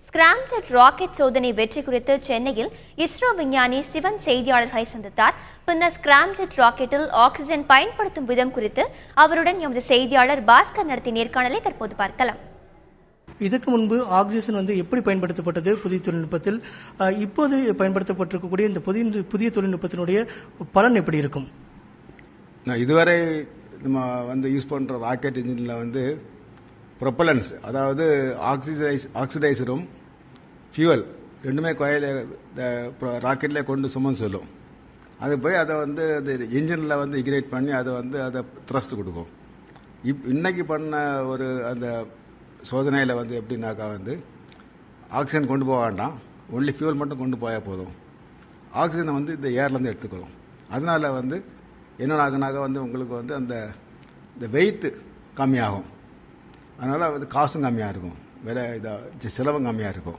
Scramjet rocket சோதனை வெற்றி குறித்து சென்னையில் இஸ்ரோ விஞ்ஞானி சிவன் செய்தியாளர்களை சந்தித்தார். பின்னர் ஸ்கிராம்ஜெட் ராக்கெட்டில் ஆக்சிஜன் பயன்படுத்தும் விதம் குறித்து அவருடன் எமது செய்தியாளர் பாஸ்கர் நடத்திய நேர்காணலை தற்போது பார்க்கலாம். இதற்கு முன்பு ஆக்சிஜன் எப்படி பயன்படுத்தப்பட்டது புதிய தொழில்நுட்பத்தில், இப்போது பயன்படுத்தப்பட்டிருக்கக்கூடிய இந்த புதிய தொழில்நுட்பத்தினுடைய பலன் எப்படி இருக்கும்? இதுவரை நம்ம யூஸ் பண்ற ராக்கெட் இன்ஜின்ல ப்ரொப்பலன்ஸ், அதாவது ஆக்சிடைசரும் ஃபியூவல் ரெண்டுமே ராக்கெட்ல கொண்டு சுமந்து செல்லும். அது போய் அதை அது இன்ஜினில் இக்னேட் பண்ணி அதை த்ரஸ்ட் கொடுக்கும். இன்னைக்கு பண்ண ஒரு அந்த சோதனையில் எப்படின்னாக்கா ஆக்சிஜன் கொண்டு போக வேண்டாம், ஒன்லி ஃபியூவல் மட்டும் கொண்டு போயால் போதும். ஆக்சிஜனை இந்த ஏர்லேருந்து எடுத்துக்கிறோம். அதனால என்ன ஆகுனாக்கா உங்களுக்கு அந்த வெயிட் கம்மியாகும். அதனால் காசும் கம்மியாக இருக்கும், விலை செலவும் கம்மியாக இருக்கும்.